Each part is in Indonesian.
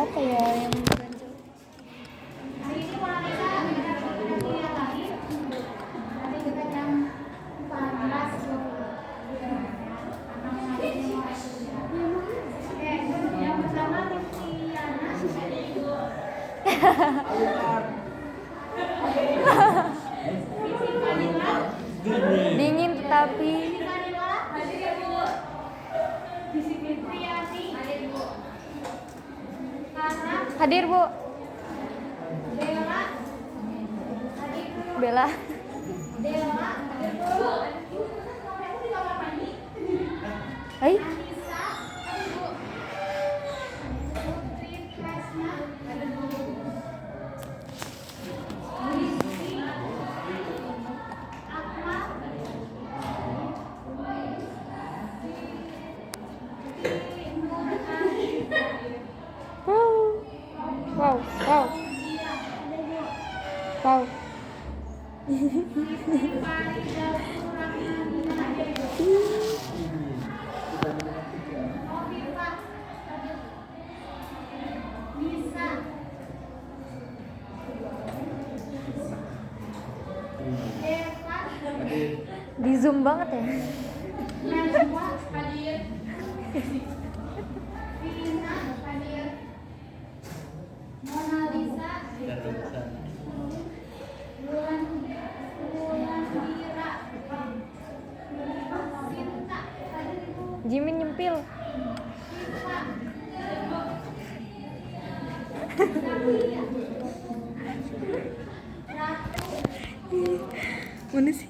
apa ya yang ganjel? Dingin tetapi hadir Bu. Bella. Hai. Wow, wow. Wow. Di zoom banget ya. Jimin nyempil. Mana sih?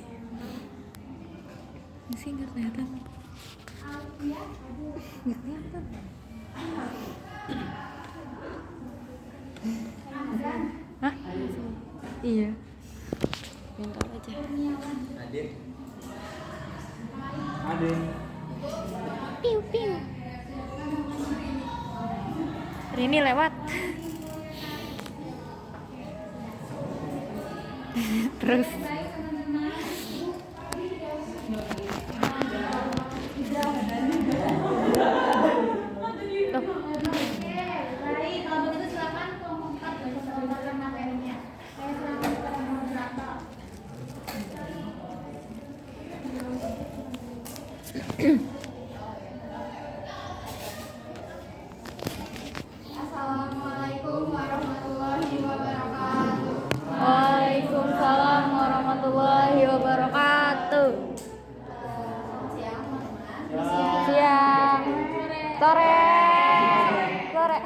Masih nggak kelihatan. Nggak kelihatan. Hah? Iya. Bentar aja. Adin. Piu piu. Rini lewat. Terus. Assalamualaikum warahmatullahi wabarakatuh. Waalaikumsalam warahmatullahi wabarakatuh. Siang. Sore. Sore.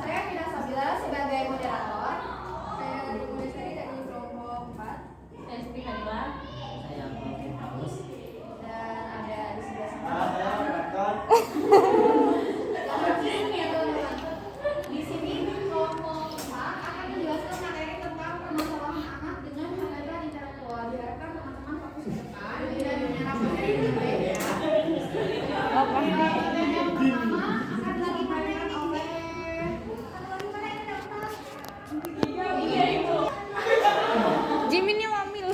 Saya Vina Sabila sebagai moderator. Saya ditulis dari kelompok 4. Saya Siti Hadila. Saya Agus. Dan ada di sebelah sana. Di sini kelompok 4 akan menjelaskan materi tentang permasalahan anak dengan hambatan intelektual. Diharapkan teman-teman fokus ke depan dan menyerap materi dengan baik ya. Apa? Yang pertama akan dibacakan oleh Jimin yang ambil.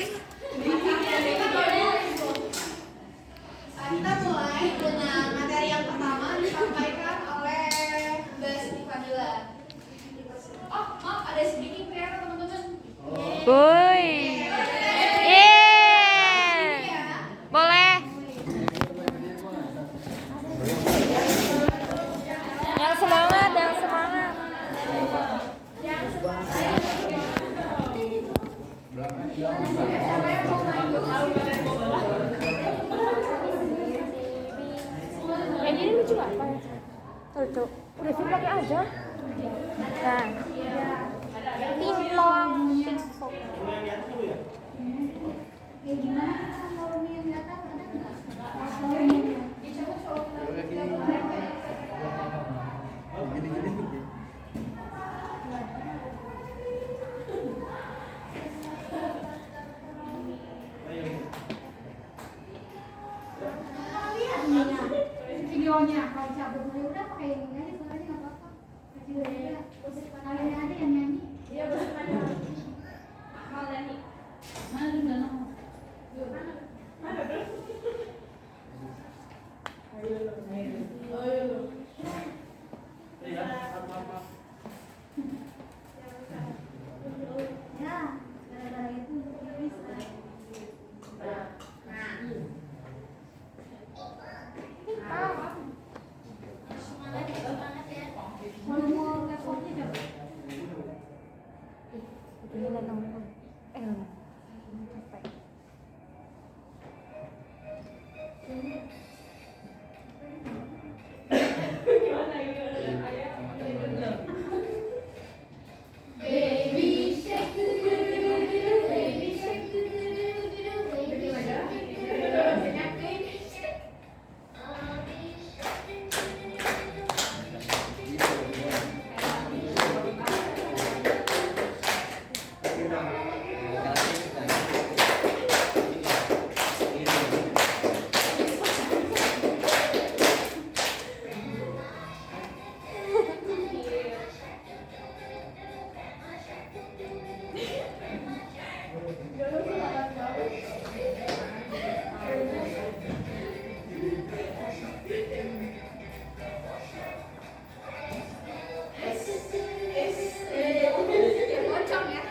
Kita mulai dengan materi yang pertama disampaikan oleh Mbak Siti Fadila. Oh, maaf ada speaking ternyata teman-teman. Woi. Boleh. Yang semangat, yang semangat. Ini lucu apa ya? Tuh, briefing pakai aja. Nah, pingpong, pingpong. Gimana kalau yang datang ada nggak? Videonya kalau cabut udah pakai ini aja suaranya nggak apa-apa. dan nongkrong. Capek. Baby shark, baby shark, baby shark. Pocong ya.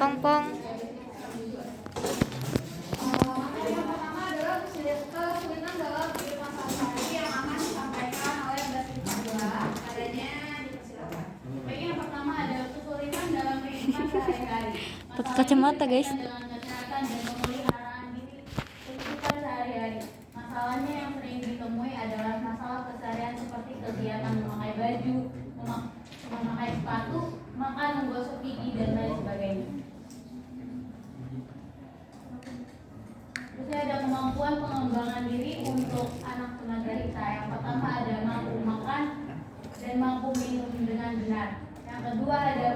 Pong pong. Yang pertama adalah kesulitan dalam kehidupan sehari-hari yang akan disampaikan oleh Mbak Siswa. Adanya dipersilakan. Baik, yang pertama adalah kesulitan dalam kehidupan sehari-hari. Pakai kacamata, guys. Dengan kesehatan dan pemeliharaan diri kehidupan sehari-hari. Masalahnya yang sering ditemui adalah masalah keseharian seperti kegiatan memakai baju, memakai sepatu, makan, menggosok gigi dan lain sebagainya. Terus ada kemampuan pengembangan diri untuk anak tunagrahita. Yang pertama ada mampu makan dan mampu minum dengan benar. Yang kedua ada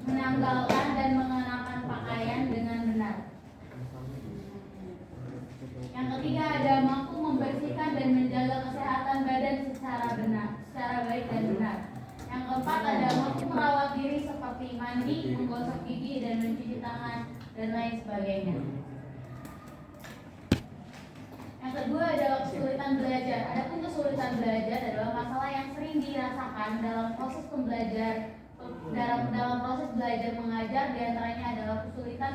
menanggalkan dan mengenakan pakaian dengan benar. Yang ketiga ada mampu membersihkan dan menjaga kesehatan badan secara baik dan benar. Yang keempat ada mampu merawat diri seperti mandi, menggosok gigi dan mencuci tangan dan lain sebagainya. Yang kedua adalah kesulitan belajar. Adapun kesulitan belajar adalah masalah yang sering dirasakan dalam proses proses belajar mengajar. Diantaranya adalah kesulitan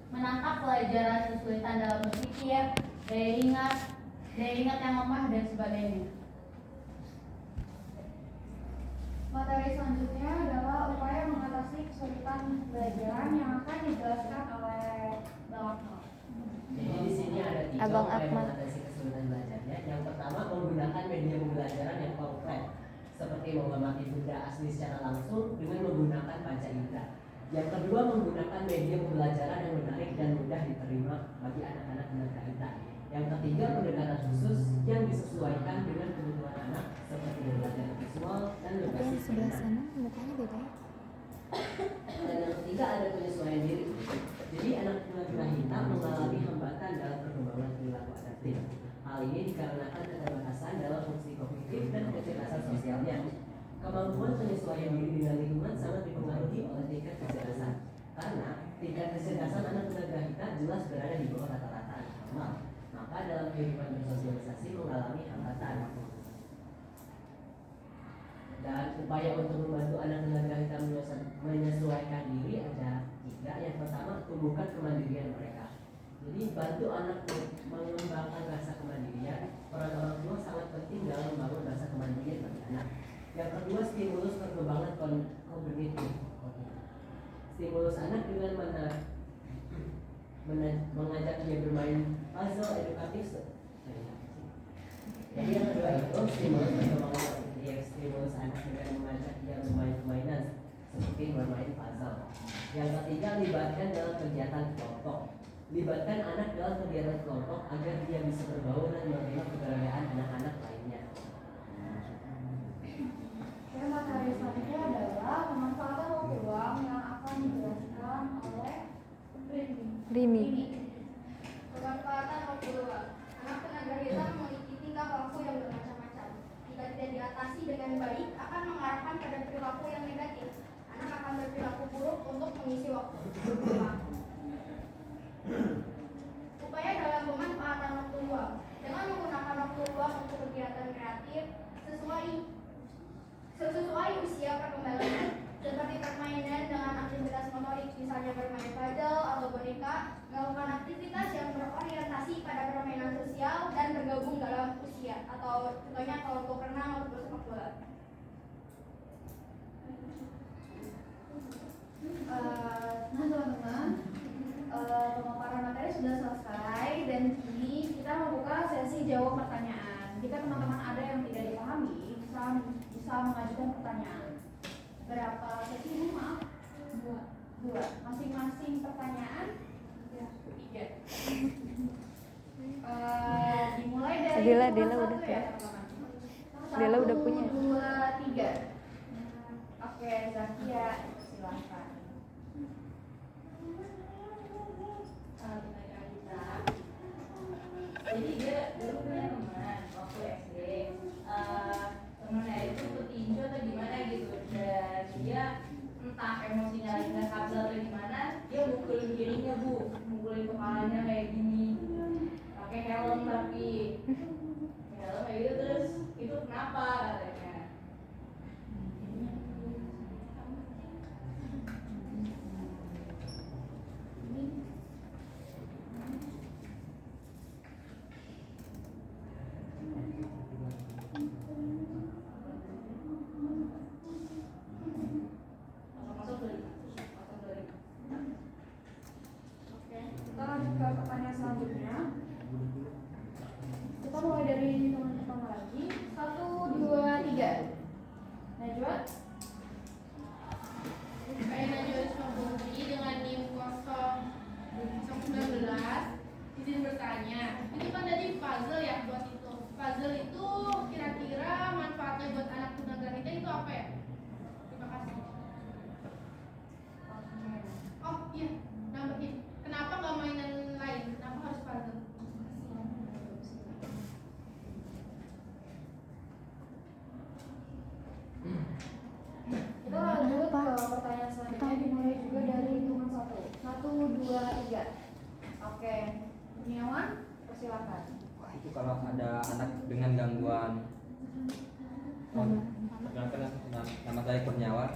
menangkap pelajaran, kesulitan dalam berpikir, daya ingat yang lemah dan sebagainya. Materi selanjutnya adalah upaya mengatasi kesulitan pelajaran yang akan dijelaskan oleh Bang Akmal. Jadi di sini ada 3 Abang upaya Akmal. mengatasi kesulitan belajarnya. Yang pertama menggunakan media pembelajaran yang konkret, seperti mengamati benda asli secara langsung dengan menggunakan panca indera. Yang kedua menggunakan media pembelajaran yang menarik dan mudah diterima bagi anak-anak tunagrahita. Yang ketiga pendekatan khusus yang disesuaikan dengan kebutuhan anak, seperti belajar visual dan Tapi berbasis yang sebelah minat. sana mukanya beda ya. Dan yang ketiga ada penyesuaian diri. Jadi anak tunagrahita mengalami hambatan dalam perkembangan perilaku adaptif. Hal ini dikarenakan keterbatasan dalam fungsi kognitif dan kecerdasan sosialnya. Kemampuan penyesuaian diri dengan lingkungan sangat dipengaruhi oleh tingkat kecerdasan. Karena tingkat kecerdasan anak tunagrahita jelas berada di bawah rata-rata anak normal. Maka dalam kehidupan bersosialisasi mengalami hambatan. Dan upaya untuk membantu anak tunagrahita menyesuaikan diri ada 3. Yang pertama, tumbuhkan kemandirian mereka. Jadi bantu anak mengembangkan rasa kemandirian. Peran orang tua sangat penting dalam membangun rasa kemandirian bagi anak. Yang kedua, stimulus perkembangan kognitif. Stimulus anak dengan mengajak dia bermain puzzle edukatif. Jadi yang kedua itu stimulus perkembangan kognitif. Stimulus anak dengan mengajak dia bermain permainan seperti bermain puzzle. Yang ketiga, libatkan dalam kegiatan kelompok. Libatkan anak dalam kegiatan kelompok agar dia bisa berbaur dan menerima keberadaan anak-anak lainnya. Materi selanjutnya adalah pemanfaatan waktu luang yang akan dijelaskan oleh Rini. Pemanfaatan waktu luang. Anak tunagrahita memiliki tingkah laku yang bermacam-macam. Jika tidak diatasi dengan baik, akan mengarahkan pada perilaku yang negatif. Anak akan berperilaku buruk untuk mengisi waktu luang. Upaya dalam pemanfaatan waktu luang. Dengan menggunakan waktu luang untuk kegiatan kreatif sesuai usia perkembangan, seperti permainan dengan aktivitas motorik, misalnya bermain paddle atau boneka, melakukan aktivitas yang berorientasi pada permainan sosial dan bergabung dalam usia, atau contohnya kelompok renang atau bersepak bola. Nah teman-teman, pemaparan materi sudah selesai dan kini kita membuka sesi jawab pertanyaan. Jika teman-teman ada yang tidak dipahami, bisa mengajukan pertanyaan. Berapa sesi? Maaf, dua. Masing-masing pertanyaan 3. Dimulai dari Dela satu udah ya teman-teman. Dela udah punya. 1, 2, 3. Oke, Zakia, silakan. Jadi dia dulu punya teman waktu SD, temennya itu petinju atau gimana gitu, dan dia entah emosinya lagi nggak stabil atau gimana, dia mukulin dirinya mukulin kepalanya kayak gini, pakai helm tapi helm kayak gitu. Terus itu kenapa katanya? Oke, kita lanjut ke pertanyaan selanjutnya. Kita mulai dari teman pertama lagi. 1, 2, 3. Najwa. Saya Najwa Ismabudi dengan NIM 019. Izin bertanya, itu kan tadi puzzle ya buat itu. Puzzle itu kira-kira manfaatnya buat anak tunagrahita itu apa ya? Terima kasih. Oh iya, nambahin. Kenapa nggak mainan lain? Kenapa harus puzzle? Kita lanjut ke pertanyaan selanjutnya, dimulai juga dari hitungan 1. 1, 2, 3. Oke, Kurniawan, persilakan. Itu kalau ada anak dengan gangguan nama saya Kurniawan,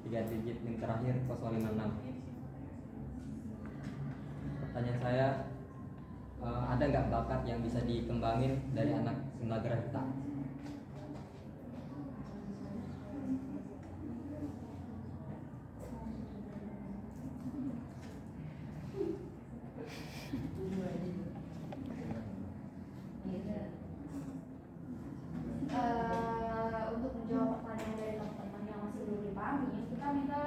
3 digit NIM terakhir 056. Pertanyaan saya, ada nggak bakat yang bisa dikembangin dari anak tunagrahita? Untuk menjawab pertanyaan dari teman-teman yang masih belum dipahami, kita minta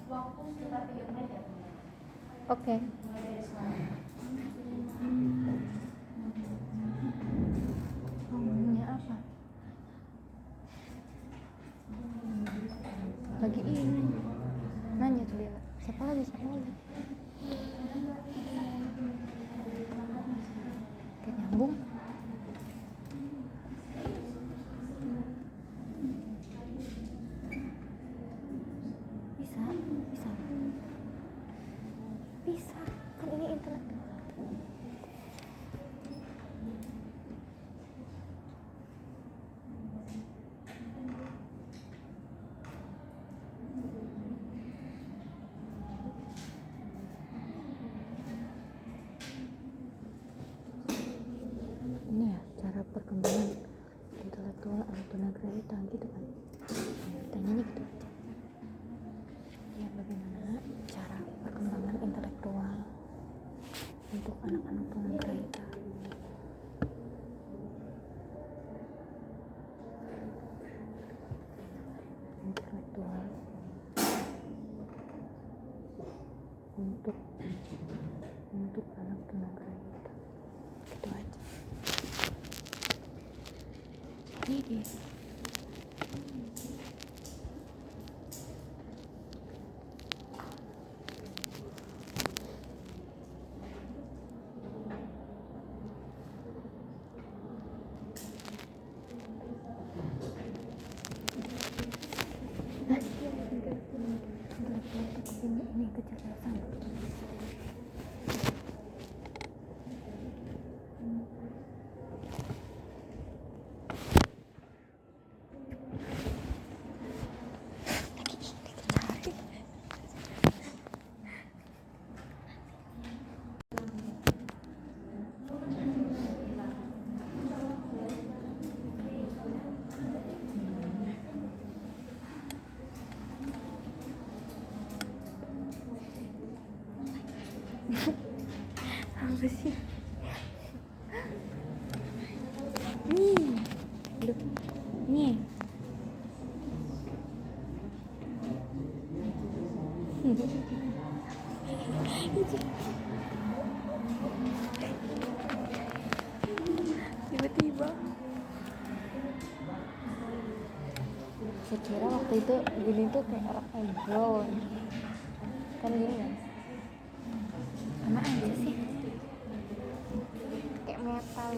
waktu sekitar 3 menit ya teman-teman. Oke. Mulai dari sekarang. Ngomongnya apa? Lagi ini nanya tuh dia. Siapa lagi? Kayak nyambung. Bisa. Kan ini internet. Ini ya cara perkembangan intelektual anak tunagrahita gitu kan. Tanyanya gitu aja. Ya bagaimana cara perkembangan intelektual untuk anak-anak tunagrahita. Intelektual untuk anak tunagrahita. Gitu aja. Ini dia. Apa sih? Nih. Aduh. Nih. Tiba-tiba saya kira waktu itu gini tuh kayak rock and roll kan gini kan sama aja sih kayak metal.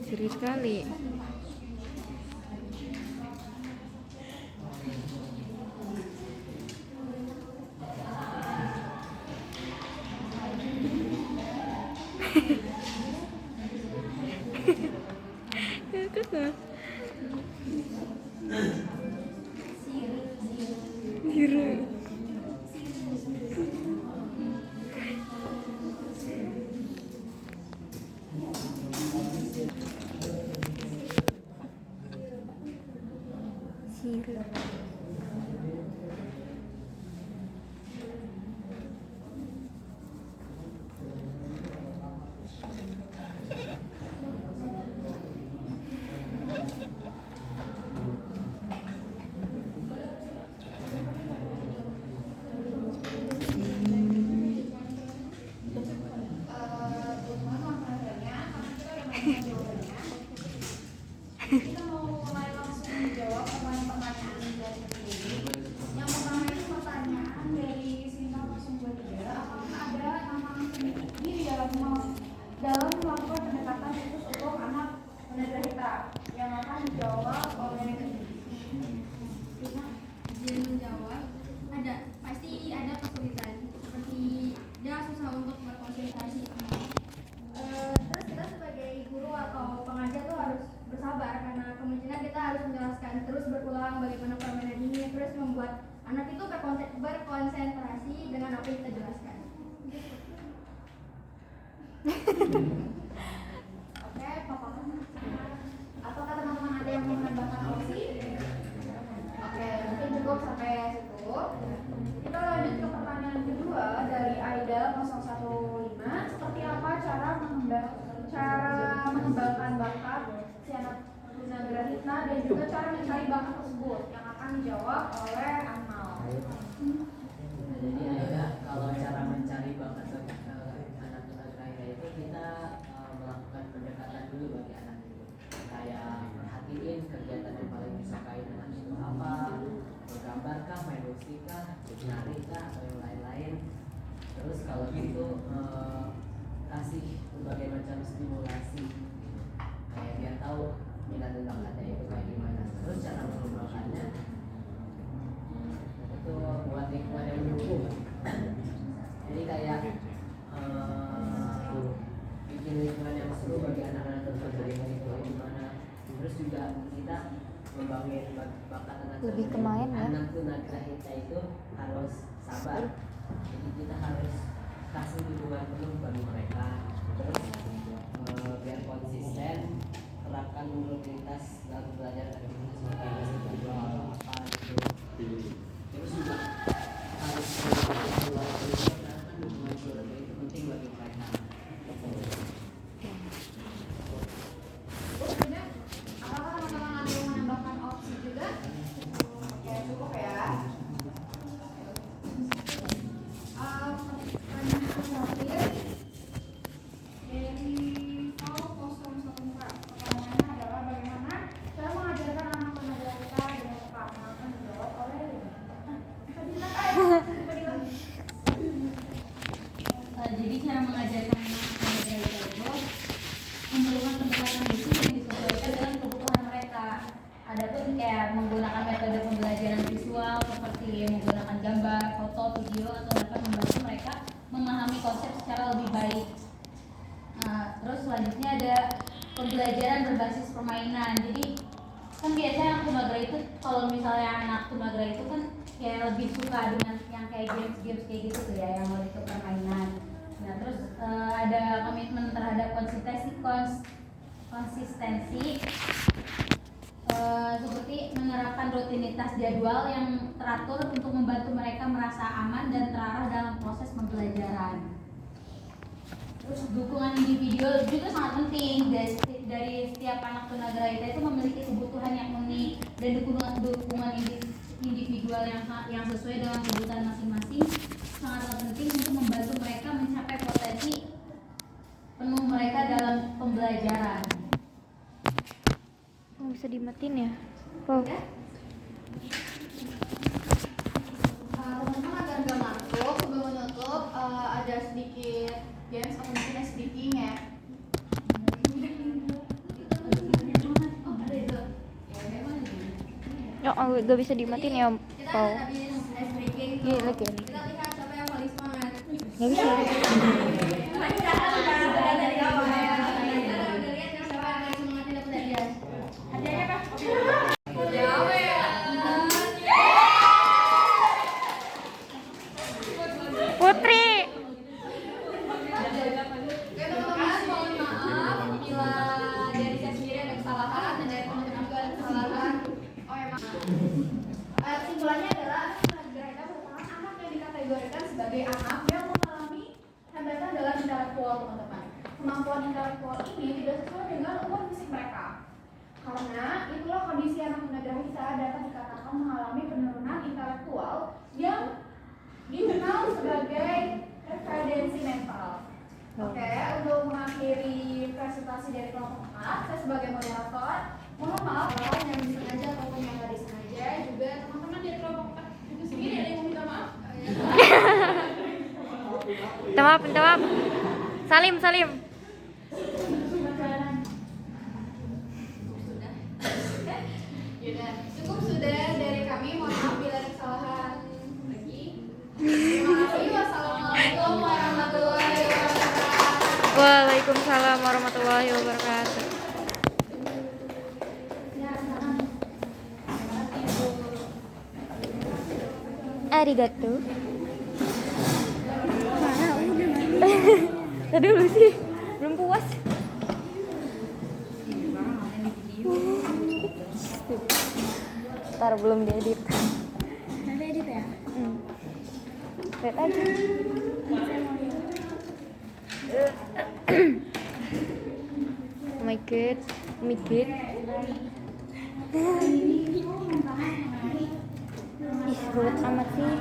Serius sekali. Biru. Siru. Kita mau mulai langsung menjawab pertanyaan dari ini. Yang pertama itu pertanyaan dari Sinta langsung buat dia. Apakah ada tantangan sendiri dalam melakukan pendekatan khusus untuk anak tunagrahita? Yang akan dijawab oleh Sinta. Dia menjawab, pasti ada kesulitan, seperti dia susah untuk berkonsentrasi. Terus kita sebagai guru atau pengajar tuh harus bersabar karena kemungkinan kita harus menjelaskan terus berulang bagaimana permainan ini terus membuat anak itu berkonsentrasi dengan apa yang kita jelaskan. Oke, Papa. Apakah teman-teman ada yang menambahkan opsi? Oke, mungkin cukup sampai situ. Kita lanjut ke pertanyaan kedua dari Aida 015. Seperti apa cara mengembangkan bakat si anak tunagrahita dan juga cara mencari bakat tersebut yang akan dijawab oleh Amal. Jadi ada kalau cara mencari bakat anak tunagrahita itu kita melakukan pendekatan dulu bagi anak itu, kayak perhatiin kegiatan yang paling disukai anak itu apa, menggambarkah, main musikkah, menarikah atau yang lain-lain. Terus kalau gitu kasih berbagai macam stimulasi kayak biar tahu minat dan bakatnya itu kayak gimana. Terus cara mengembangkannya itu buat lingkungan yang mendukung. Jadi kayak bikin lingkungan yang seru bagi anak-anak tunagrahita itu gimana. Terus juga kita membangun bakat Lebih ke main, ya? anak tunagrahita itu harus sabar. Jadi kita harus kasih dukungan penuh bagi mereka. Terus biar konsisten terapkan rutinitas dalam belajar aktivitas mereka apa gitu. Terus juga harus karena kan dukungan keluarga itu penting bagi mereka. Apakah teman-teman ada yang menambahkan opsi juga? Oke, cukup ya. Pertanyaan terakhir dari 004. Pertanyaannya adalah bagaimana cara mengajarkan ada pun kayak menggunakan metode pembelajaran visual seperti menggunakan gambar, foto, video atau dapat membantu mereka memahami konsep secara lebih baik. Nah, terus selanjutnya ada pembelajaran berbasis permainan. Jadi kan biasanya anak tunagrah itu kalau misalnya anak tunagrah itu kan kayak lebih suka dengan yang kayak games kayak gitu tuh ya, yang lebih ke permainan. Nah terus ada komitmen terhadap konsistensi seperti menerapkan rutinitas jadwal yang teratur untuk membantu mereka merasa aman dan terarah dalam proses pembelajaran. Terus dukungan individu juga sangat penting. Dari setiap anak tunagrahita itu memiliki kebutuhan yang unik, dan dukungan individual yang sesuai dengan kebutuhan masing-masing sangatlah penting untuk membantu mereka mencapai potensi penuh mereka dalam pembelajaran. Oh, bisa dimatiin ya? Oh. Teman-teman agar gak ngantuk, sebelum menutup ada sedikit games atau mungkin speaking ya. Oh, ada itu. Ya, oh, gak bisa dimatiin ya, Kita Paul. habis speaking tuh. Gila, kan? Kita lihat siapa yang paling semangat. Gak bisa. Udah dari awal ya. Kita udah lihat yang siapa yang paling semangat tidak belajar. Hadiahnya apa? Jauh ya. Putri. Oke teman-teman, mohon maaf bila dari saya sendiri ada kesalahan dan dari teman-teman juga ada kesalahan. Oh ya maaf. Kesimpulannya adalah tunagrahita merupakan anak yang dikategorikan sebagai anak yang mengalami hambatan dalam intelektual teman-teman. Kemampuan intelektual ini tidak sesuai dengan umur fisik mereka. Karena itulah kondisi anak tunagrahita dapat dikatakan mengalami penurunan intelektual yang dikenal sebagai retardensi mental. Oke, untuk mengakhiri presentasi dari kelompok 4, saya sebagai moderator, mohon maaf kalau yang disengaja ataupun yang nggak disengaja, juga teman-teman dari kelompok 4 itu sendiri ada yang mau minta maaf. Minta maaf. Salim. Yaudah, cukup sudah dari kami. Mohon maaf bila ada kesalahan lagi. Terima kasih. Wassalamualaikum warahmatullahi wabarakatuh. Waalaikumsalam warahmatullahi wabarakatuh. Arigato. Tadi dulu sih, belum puas. Ntar belum diedit. Nanti edit ya? Lihat aja. Oh my god. Ih, ruwet amat sih.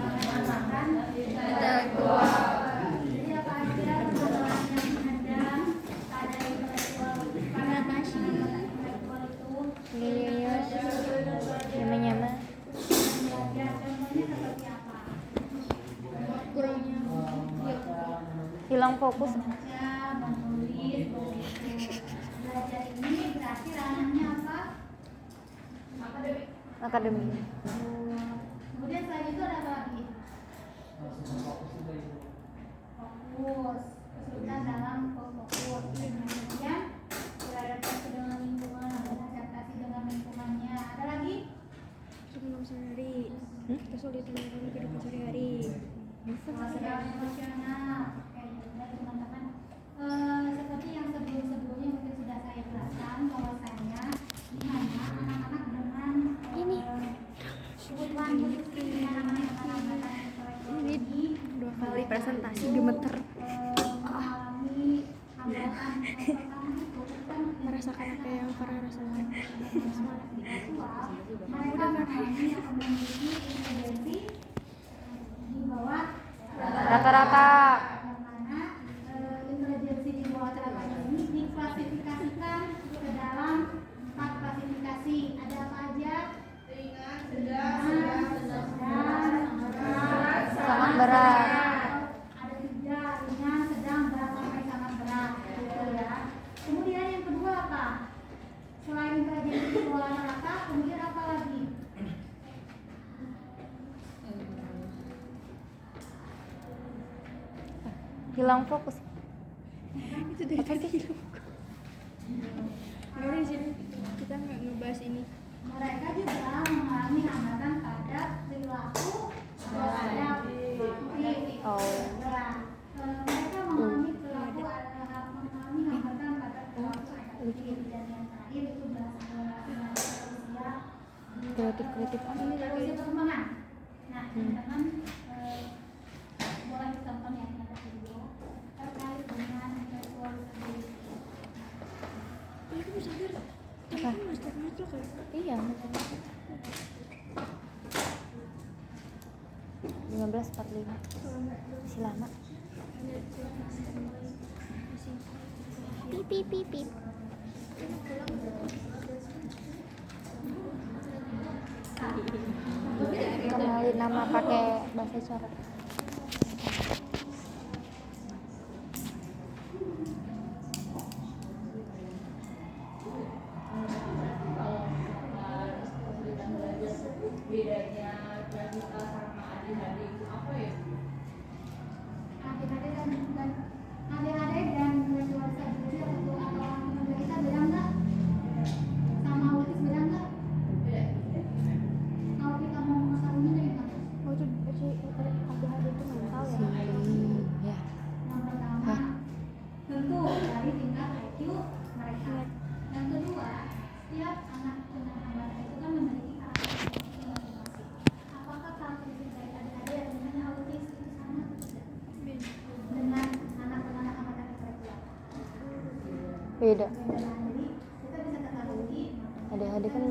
Iya. Nyama. Hilang fokus. Akademi. Kemudian selain itu ada apa lagi? Fokus, kesulitan dalam fokus. Kemudian beradaptasi dengan lingkungan, beradaptasi dengan lingkungannya. Ada lagi? Kesulitan sehari. Kesulitan dalam kehidupan sehari-hari. Masalah emosional. Oke, jadi teman-teman, seperti yang sebelumnya mungkin sudah saya jelaskan bahwasanya di mana anak-anak dengan kebutuhan khusus Ini 2 kali presentasi gemeter. mengalami hambatan pertama itu kan Merasakan apa yang pernah rasakan. mereka mengalami atau memiliki inteligensi di bawah Rata-rata. yang mana inteligensi di bawah rata ini diklasifikasikan ke dalam 4 klasifikasi. Ada apa aja? Ringan, sedang, berat, Sangat berat. Ada 3, ringan, sedang, berat sampai sangat berat, gitu ya. Kemudian yang kedua apa? Selain inteligensi di bawah rata, kemudian apa hilang fokus. Itu dari tadi hilang. Nggak di sini kita nggak ngebahas ini. Mereka juga mengalami hambatan pada perilaku terhadap Oh. mereka mengalami perilaku mengalami hambatan pada perilaku adaptif dan yang terakhir itu bahasa usia Kreatif apa? usia perkembangan. Nah, teman-teman boleh ditonton ya ada video terkait dengan intelektual disability. Aku bisa sadar. Apa? Master kan? Iya. 15:45 masih lama. Pip pip pip pip. Kenalin nama pakai bahasa isyarat. bedanya Pradita sama adik-adik itu apa ya? Adik-adik dan adik-adik dan intelektual disability atau orang kita beda nggak? Sama autis beda nggak? Beda. Kalau kita mau mengetahuinya dari mana? Oh itu ADHD itu mental ya? Ya. Yang pertama, tentu dari tingkat IQ mereka. Yang kedua, setiap anak dengan hambatan itu kan memiliki karakteristik masing-masing. Apakah karakteristik dari adik-adik yang misalnya autis itu sama atau tidak? Dengan anak dengan hambatan intelektual. Beda. Beda. Jadi kita bisa ketahui ADHD kan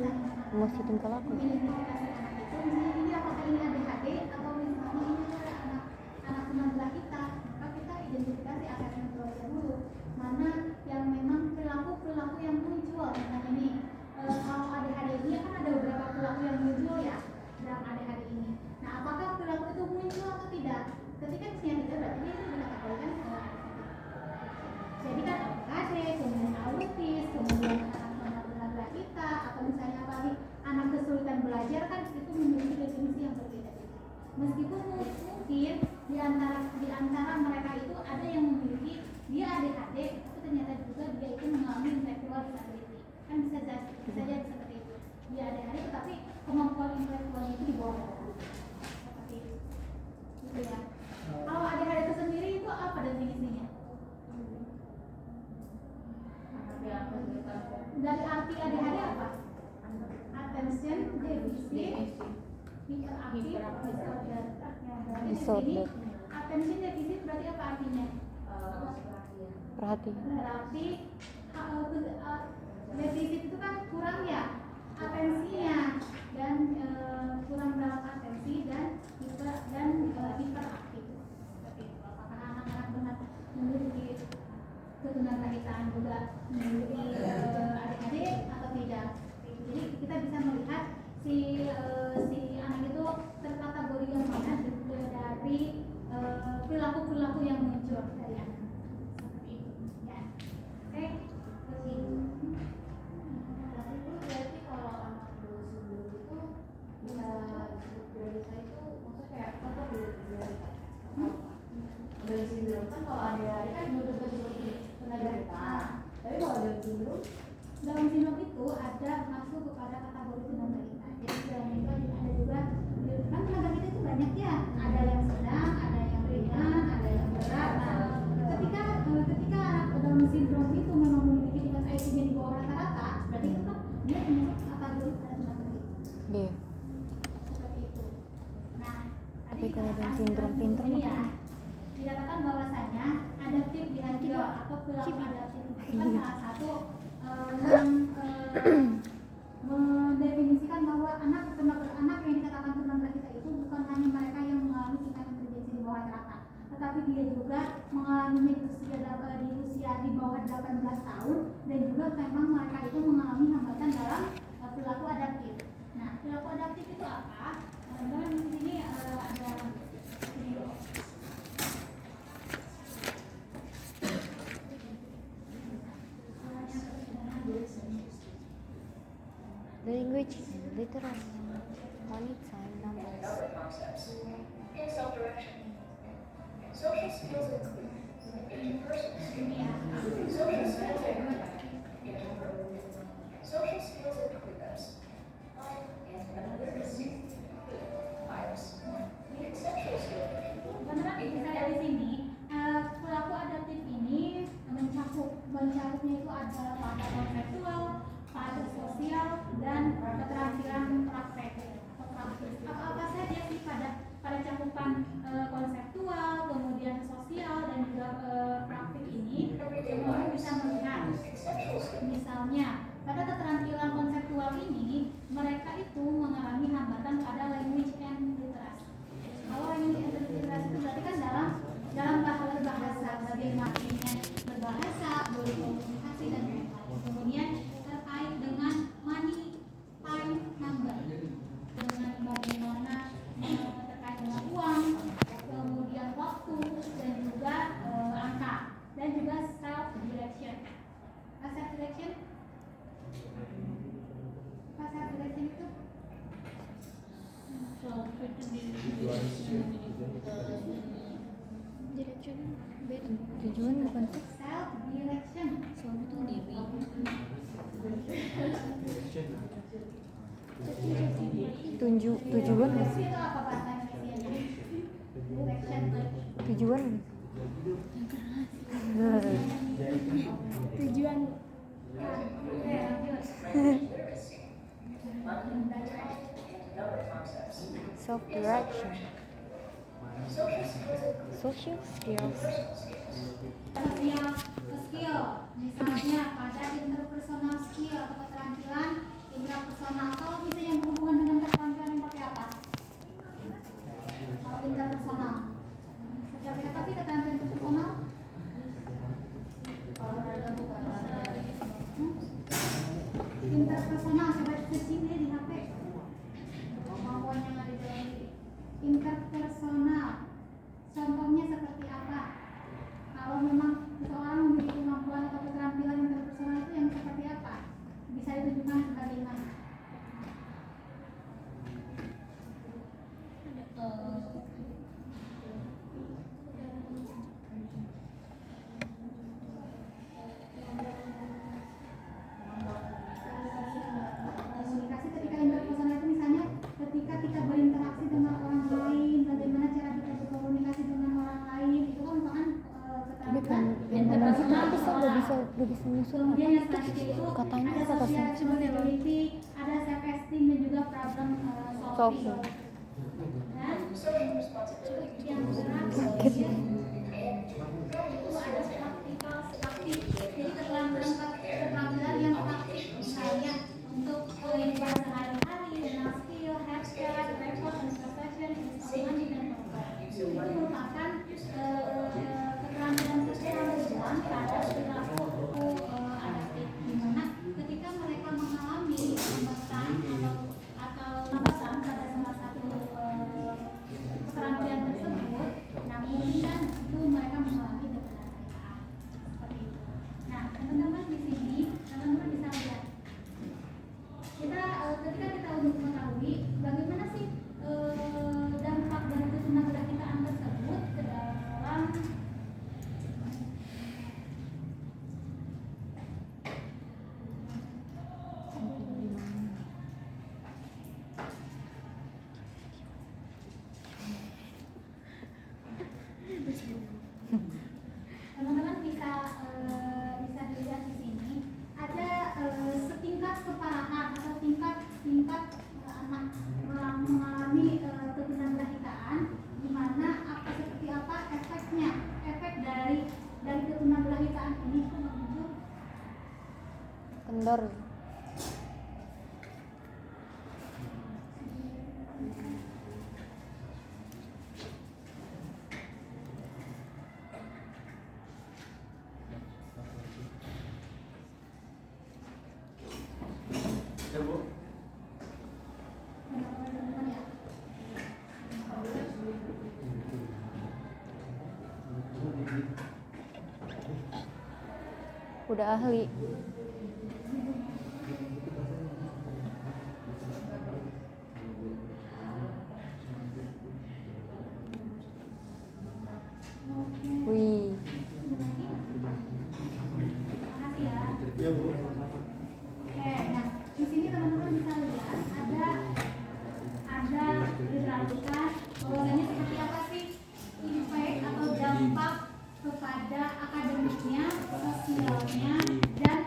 emosi tingkah laku. mengidentifikasi anak itu misalnya ini apakah ini ADHD atau misalnya ini adalah anak teman kita, maka kita identifikasi aspeknya terlebih dahulu mana yang memang perilaku yang muncul. Misalnya ini kalau ADHD ini kan ada beberapa perilaku yang muncul ya dalam ADHD ini. Nah, apakah perilaku itu muncul atau tidak? Ketika misalnya tidak, berarti dia itu dikategorikan ADHD. Jadi kan ADHD, kemudian autis, kemudian anak kita, atau misalnya apalagi anak kesulitan belajar kan itu memiliki definisi yang berbeda-beda. Meskipun mungkin di antara mereka itu ada yang memiliki dia ADHD, tapi ternyata juga dia itu mengalami intellectual disability. Kan bisa jadi seperti itu. Dia ADHD tetapi kemampuan intelektualnya itu di bawah. Seperti itu. Gitu ya. Kalau ADHD itu sendiri itu apa definisinya? Dari arti ADHD apa? Attention deficit hyperactive Disorder. Attention deficit berarti apa artinya? Perhatian. Berarti defisit itu kan kurang ya atensinya dan kurang dalam atensi dan hiperaktif. Seperti itu. Apakah anak-anak benar memiliki ketunagrahita juga memiliki ADHD atau tidak? Jadi kita bisa melihat si anak itu terkategori yang mana dari perilaku yang muncul dari anak. Seperti itu. Ya. Oke. Berarti kalau anak bersumber itu bisa disebut Pradita itu maksudnya kayak apa tuh Pradita? Down syndrome kan kalau ada kan menurut seperti tunagrahita. Tapi kalau Down syndrome itu ada masuk kepada kategori tunagrahita. Jadi dalam itu ada juga kan tunagrahita itu banyak ya. Ada yang sedang, ada yang ringan, ada yang berat. Nah, ketika anak Down syndrome itu memang memiliki tingkat IQ-nya di bawah rata-rata, berarti itu kan dia masuk kategori pada tunagrahita. Dia. Seperti itu. Nah, Tapi kalau Down syndrome pinter ini mah ya, dikatakan bahwasanya adaptif behavior atau perilaku adaptif itu kan salah satu yang mendefinisikan bahwa anak yang dikatakan tunagrahita itu bukan hanya mereka yang mengalami tingkat intelijensi di bawah rata, tetapi dia juga mengalami di usia di bawah 18 tahun dan juga memang mereka itu mengalami hambatan dalam perilaku adaptif. Nah, perilaku adaptif itu apa? Teman-teman di sini ada video. Language and literacy. Money, time, numbers. In self-direction. Social skills include Teman-teman bisa lihat di sini, pelaku adaptif ini mencakupnya itu ada pada konseptual, pada sosial, dan keterampilan praktek. Apa saja sih pada cakupan konseptual, kemudian sosial, dan juga praktik ini? Teman-teman bisa melihat, misalnya pada keterampilan konseptual ini mereka itu mengalami hambatan pada language and literacy. Kalau language and literacy itu berarti kan dalam berbahasa, bagaimana berbahasa, berkomunikasi dan lain-lain. Kemudian terkait dengan money, time, number, dengan bagaimana terkait dengan uang, kemudian waktu dan juga angka, dan juga self direction. Self direction itu Direction beda. Tujuan bukan sih? self direction. Suami tuh diri. Tujuan nggak sih? Itu apa bahasa Indonesia? Direction. Tujuan. Tujuan. Self direction. Social skills. Sosial skill, misalnya pada interpersonal skill atau keterampilan intrapersonal. Kalau bisa yang berhubungan dengan keterampilan yang pakai apa? Kalau interpersonal, seperti apa sih keterampilan interpersonal? Interpersonal, coba searching deh di HP. Kemampuan yang ada di dalam diri. Interpersonal, contohnya seperti apa? Kalau memang seseorang memiliki kemampuan atau keterampilan interpersonal itu yang seperti apa? Bisa ditunjukkan sebagaimana? Komunikasi ketika interpersonal itu misalnya ketika kita berinteraksi dengan orang lain, bagaimana cara kita berkomunikasi dengan orang lain, itu kan merupakan Tapi kan interpersonal. gak bisa nyusul Kemudian yang selanjutnya itu katanya ada kata social saya responsibility, ada self esteem dan juga problem solving. Dan yang terakhir itu ada practical skills. Jadi keterampilan yang praktik, misalnya untuk kehidupan sehari-hari, dengan skill, healthcare, record, and profession, instrument dan program. Itu merupakan keterampilan pada perilaku adaptif, di mana ketika mereka mengalami hambatan atau hambatan pada salah satu keterampilan tersebut, nah kemudian itu mereka mengalami degradasi seperti itu. Nah, teman-teman di sini, teman-teman bisa lihat kita ketika kita untuk mengetahui bagaimana sih dampak dari ketenagaan tersebut ke dalam teman-teman bisa dilihat di sini ada setingkat keparahan atau tingkat anak mengalami ketunagrahicaan, di mana seperti apa efek dari ketunagrahicaan ini itu menuju kendor. teman-teman ya. Udah ahli. Wih, Oke, nah di sini teman-teman bisa lihat ada diperhatikan bahwasanya seperti apa sih impact atau dampak kepada akademiknya, sosialnya, dan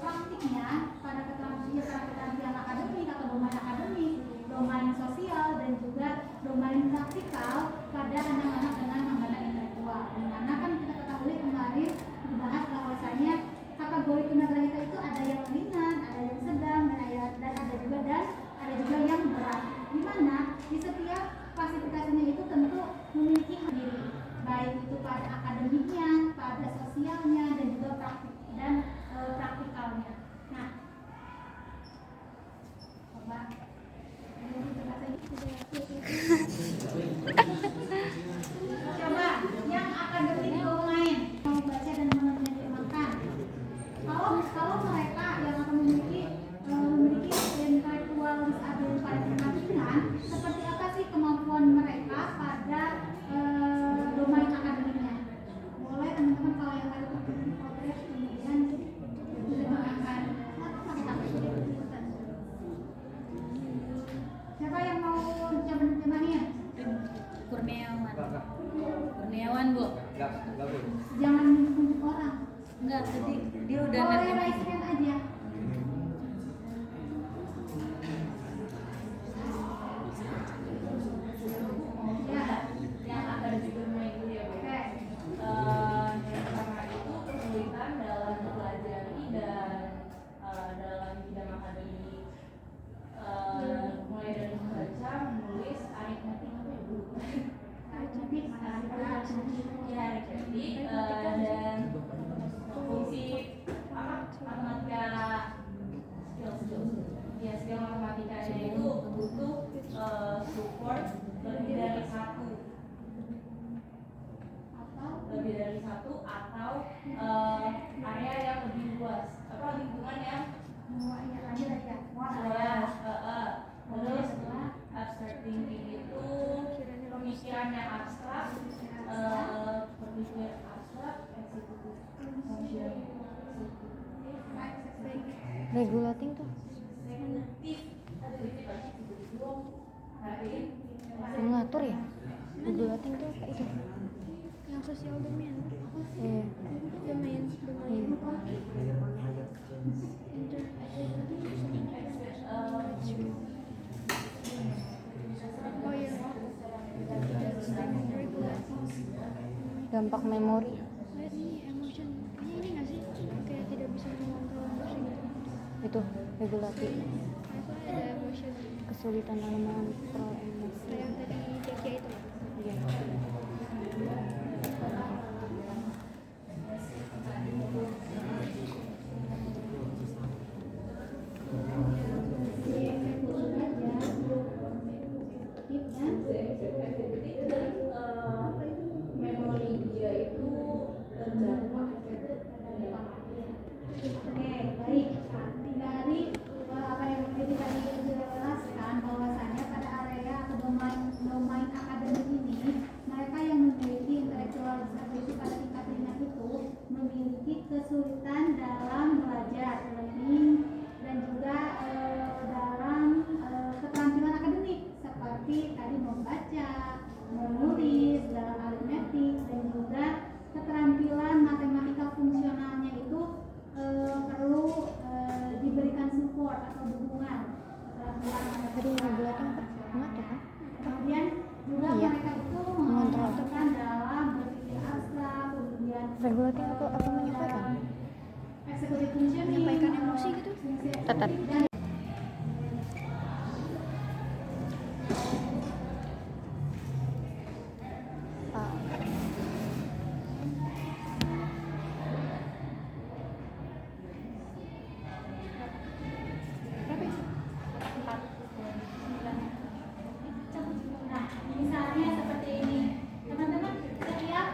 praktiknya pada keterampilan akademik atau domain akademik, domain sosial, dan juga domain praktikal pada anak-anak dengan hambatan intelektual. Dimana kan kita ketahui kemarin dibahas bahwasanya kategori tunagrahita itu ada yang ringan, ada yang sedang, dan ada juga yang berat. Dimana di setiap klasifikasinya itu tentu memiliki hak diri, baik itu pada akademiknya, pada sosialnya, dan juga praktikalnya. Nah, coba coba yang akademik domain mau baca dan menerjemahkan. Kalau mereka yang akan memiliki intelektual disabilitas pada kepentingan, seperti apa sih kemampuan mereka pada domain akademiknya? Boleh teman-teman kalau yang ada potret kemudian diterjemahkan. Siapa yang mau coba terjemahin? Kurniawan Bu. Enggak Bu. Jangan menunjuk orang. Enggak, tadi dia udah Boleh ngerti. raise hand aja. Ya. yang akan didomain dulu ya Bu. Oke. Yang pertama itu kesulitan dalam mempelajari dan dalam bidang akademik, mulai dari membaca, menulis, aritmetik apa ya Bu? Aritmetik, Ya, aritmetik dan fungsi matematika, skill matematikanya itu butuh support lebih dari satu atau area yang lebih luas, lingkungan yang luas. Terus abstract thinking itu pemikiran yang abstrak, berpikir abstrak, eksekutif, function, Regulating tuh mengatur ya. Regulating tuh apa itu? Yang sosial domain. Iya. Domain. Oh iya. Dampak memori. Lihat nih emotion. Kayaknya ini nggak sih? Kayak tidak bisa mengontrol emosi gitu. Itu regulatif. Apa ada emotion? Kesulitan dalam mengontrol emosi. Kayak yang tadi Dekia itu. Iya. memori dia itu terdampak. Oke, baik. Dari apa yang tadi dijelaskan bahwasanya pada area atau domain akademik ini, mereka yang memiliki intelektual disability pada tingkat ringan itu memiliki kesulitan dalam belajar, learning, dan juga dalam keterampilan akademik seperti tadi membaca, menulis, dalam aritmetik, dan juga keterampilan matematika fungsionalnya itu perlu diberikan support atau dukungan keterampilan Tadi regulating apa? Mengatur kan? kemudian juga Iya. mereka itu Mengontrol. membutuhkan dalam berpikir abstrak, kemudian Regulating apa menyampaikan? eksekutif functioning, Menyampaikan emosi gitu? fungsi Tetap. eksekutif, dan nah, misalnya seperti ini, teman-teman, setiap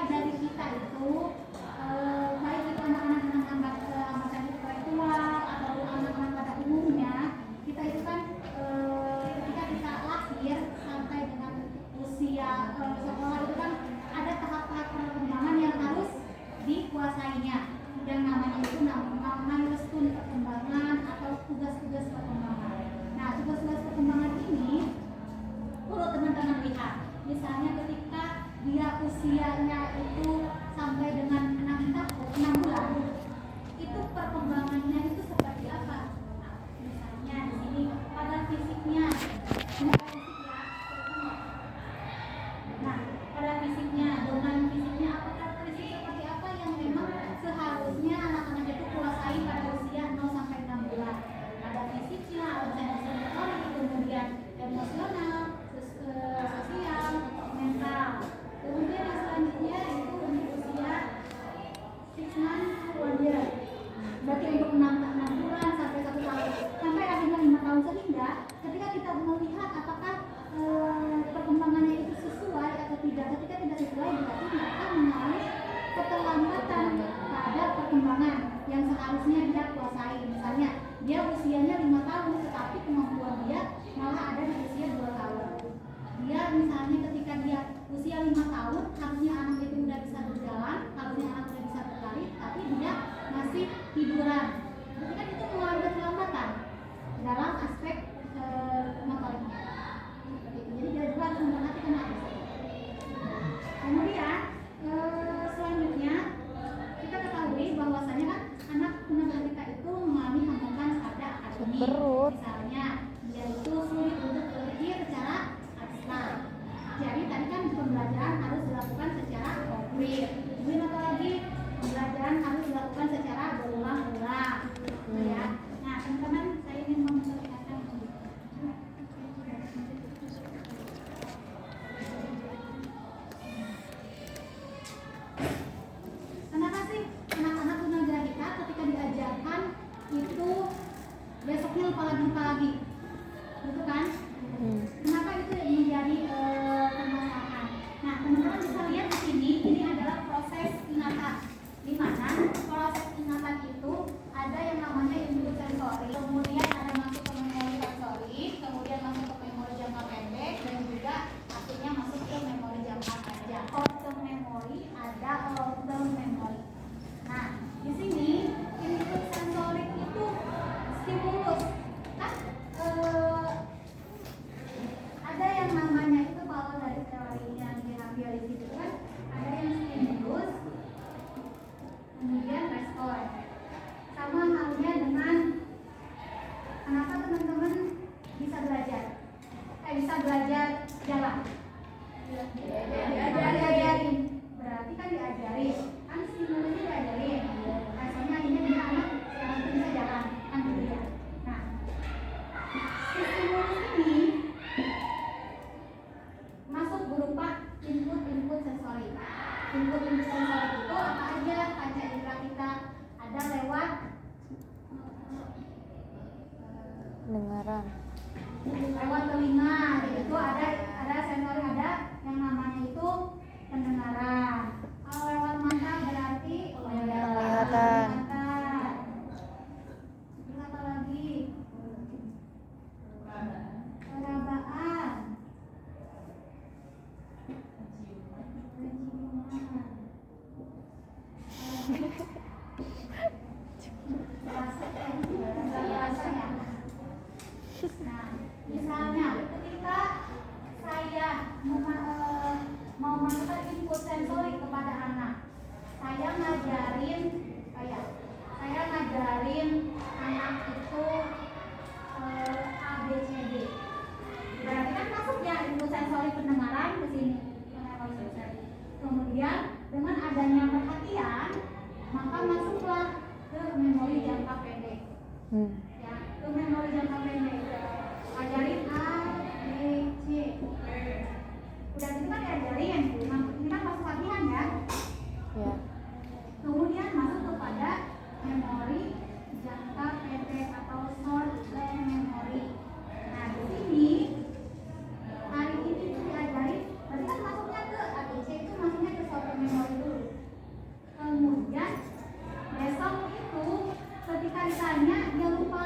dari kita itu baik itu anak-anak dengan hambatan intelektual atau anak-anak Ini ada fisik ya. Nah, pada fisiknya, domain fisiknya apa karakteristik seperti apa yang memang seharusnya anak-anak itu kuasai pada usia 0 sampai 6 bulan. Ada fisiknya, ada sensorik, kemudian emosional, sosial, mental. Kemudian yang selanjutnya itu untuk usia 6 months to 1 year. Berarti untuk 6 bulan sampai 1 tahun, sampai akhirnya 5 tahun, sehingga ketika kita melihat apakah perkembangannya itu sesuai atau tidak, ketika tidak sesuai berarti mereka mengalami keterlambatan pada perkembangan yang seharusnya dia kuasai. Misalnya dia usianya 5 tahun tetapi kemampuan dia malah ada di usia 2 tahun. Dia misalnya ketika dia usia 5 tahun harusnya anak itu udah bisa berjalan, harusnya anak udah bisa berlari, tapi dia masih tiduran. Berarti kan itu mengalami keterlambatan dalam aspek motoriknya. Jadi dia juga harus memperhatikan hal itu. Kemudian selanjutnya kita ketahui bahwasanya kan anak tunagrahita itu mengalami hambatan pada akademik. Perut. Misalnya dia itu sulit untuk berpikir secara abstrak. Jadi tadi kan pembelajaran harus dilakukan secara konkret. Kemudian apa lagi? Pembelajaran harus dilakukan secara berulang-ulang. Ya. Nah, teman-teman, saya ingin memperlihatkan kenapa sih anak-anak tunagrahita ketika diajarkan itu besoknya lupa lagi, gitu kan? Kenapa itu menjadi permasalahan? Nah, teman-teman bisa lihat di sini, ini adalah proses ingatan, di mana proses ingatan itu ada yang namanya input sensori, kemudian ada masuk ke memori sensori, kemudian masuk ke memori jangka pendek, dan juga akhirnya masuk ke memori jangka panjang. Short term memory ada long term memory. Nah, di sini input sensorik itu stimulus kan ada yang namanya itu kalau dari teori yang diambil di situ kan ada yang stimulus kemudian respon. Sama halnya dengan kenapa teman-teman bisa belajar jalan diajarin, berarti kan diajarin kan stimulusnya diajarin, responnya akhirnya dia anak sekarang itu bisa jalan kan gitu ya. Nah, stimulus ini masuk berupa input sensori. Input sensori itu apa aja? Panca indera kita ada lewat Dengaran. lewat telinga, itu ada sensori, ada yang namanya itu pendengaran. Kalau lewat mata berarti Penglihatan. Terus apa lagi? Perabaan. Nah, misalnya ketika saya mau masukkan input sensori kepada anak, saya ngajarin anak itu A B C D. Berarti kan masuknya input sensori pendengaran ke sini. Kemudian dengan adanya perhatian, maka masuklah ke memori jangka pendek. Ya, ke memori jangka pendek. Ajarin A, B, C. Udah gitu kan diajarin, ini kan masuk latihan ya. Ya. Kemudian masuk kepada memori jangka pendek atau short term memory. Nah, di sini hari ini itu diajarin, berarti kan masuknya ke ABC itu masuknya ke short term memory dulu. Kemudian besok itu ketika ditanya dia lupa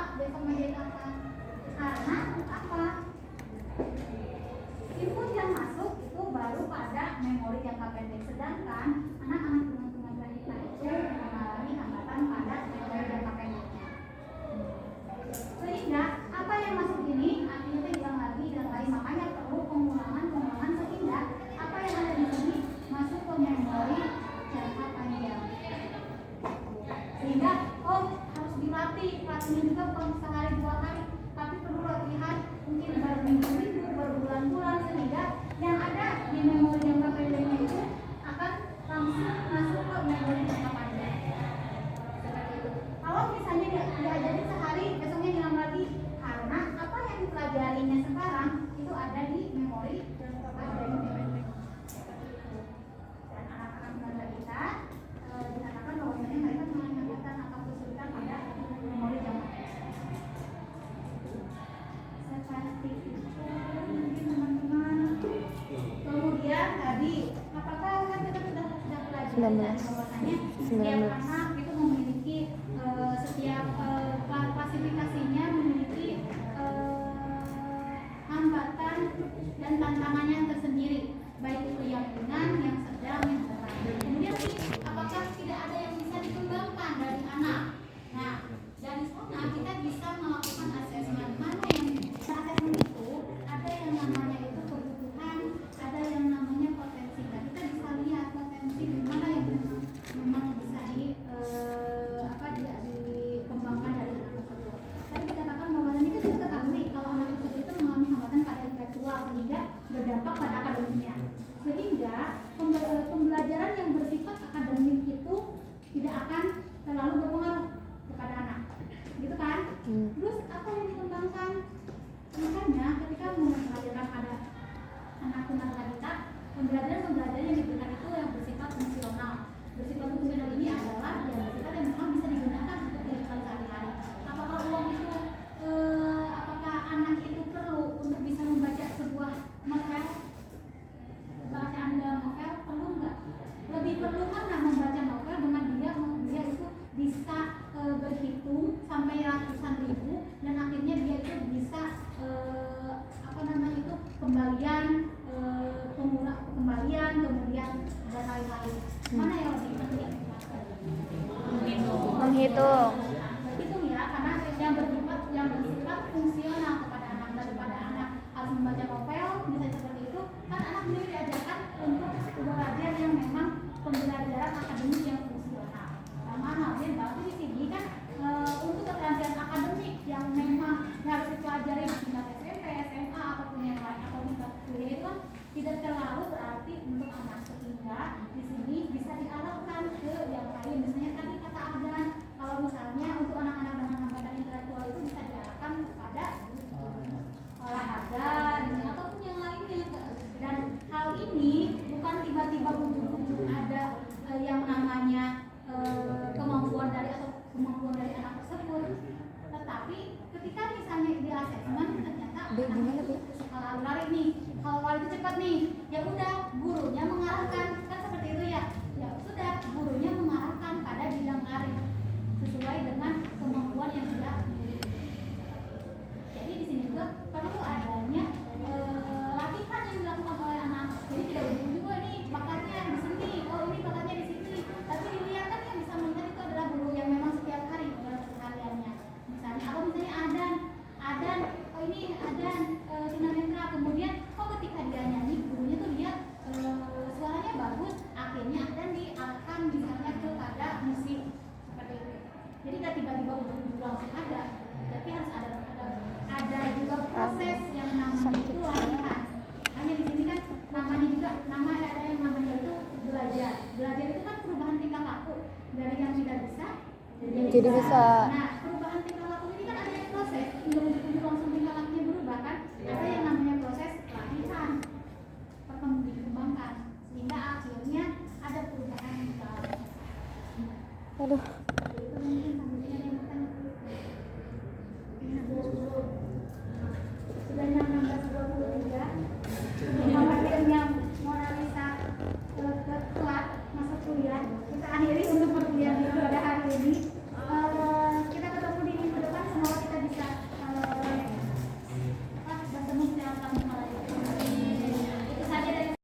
terjadinya sekarang itu ada di memori dan anak-anak muda kita dikatakan bahwa mereka mengalami hambatan atau kesulitan pada memori zaman seperti itu mungkin teman-teman. Kemudian tadi apakah kan kita sudah pelajari bahwasanya setiap anak itu memiliki setiap klasifikasinya memiliki hambatan dan tantangannya tersendiri, baik itu yang ringan, yang sedang, yang berat. Kemudian apakah tidak ada yang bisa dikembangkan dari anak? Nah, dari sana kita bisa melakukan asesmen mana yang asesmen itu ada yang namanya itu kebutuhan, ada yang namanya potensi. Nah, kita bisa lihat potensi di mana yang memang bisa dikembangkan dari anak tersebut. Tadi dikatakan bahwa ini kita ketahui kalau anak tersebut itu mengalami hambatan pada intelektual sehingga berdampak pada akademiknya. Sehingga pembelajaran yang bersifat akademik itu tidak akan terlalu berpengaruh kepada anak, gitu kan? Terus apa yang dikembangkan? Makanya ketika mengajarkan pada anak tunagrahita, pembelajaran yang diberikan itu yang bersifat fungsional. Bersifat fungsional ini adalah yang bersifat yang memang bisa digunakan untuk kehidupan sehari-hari. Apakah uang itu, apakah anak itu perlu untuk bisa membaca sebuah novel? Bacaan dalam novel perlu nggak? Lebih perlu mana membaca novel dengan dia itu bisa berhitung sampai ratusan ribu dan akhirnya dia itu bisa kembalian, kembalian kemudian dan lain-lain. Mana yang lebih penting? Menghitung. Hitung ya, karena yang bersifat fungsional kepada anak daripada anak harus membaca novel misalnya seperti itu, kan anak sendiri diajarkan untuk belajar yang memang pembelajaran akademik yang fungsional. Sama halnya berarti di sini kan untuk keterampilan akademik yang memang harus dipelajari di tingkat SMP, SMA ataupun yang lain atau tingkat kuliah itu kan tidak terlalu berarti untuk anak, sehingga di sini bisa diarahkan ke yang lain. Misalnya tadi kata Ardan, kalau misalnya untuk anak-anak dengan hambatan intelektual itu bisa diarahkan kepada olahraga ataupun yang lainnya. Dan hal ini bukan tiba-tiba ujung-ujung ada yang namanya kemampuan dari anak tersebut, tetapi ketika misalnya di asesmen ternyata anak itu suka lari nih, kalau lari itu cepat nih, ya udah gurunya mengarahkan, kan seperti itu ya, ya sudah gurunya mengarahkan pada bidang lari sesuai dengan kemampuan yang sudah dimiliki. Jadi di sini juga perlu adanya latihan yang dilakukan oleh anak. Jadi tidak ujung juga nih bakatnya di sini, oh ini bakatnya di sini, tapi dilihat kan yang bisa melihat itu adalah guru yang memang setiap hari dalam kesehariannya. Misalnya, atau misalnya Adan, oh ini Adan tunanetra, kemudian ketika dia nyanyi gurunya tuh lihat suaranya bagus, akhirnya Adan diarahkan misalnya kepada musik seperti itu. Jadi tidak tiba-tiba ujung-ujung langsung ada, tapi harus ada juga proses yang namanya itu latihan. Hanya di sini kan namanya juga ada yang namanya itu belajar. Belajar itu kan perubahan tingkah laku dari yang tidak bisa jadi bisa. Nah, perubahan tingkah laku ini kan ada yang proses, tidak ujung-ujung langsung tingkah lakunya berubah kan? Ada yang namanya proses latihan, dikembangkan sehingga akhirnya ada perubahan tingkah laku. Aduh.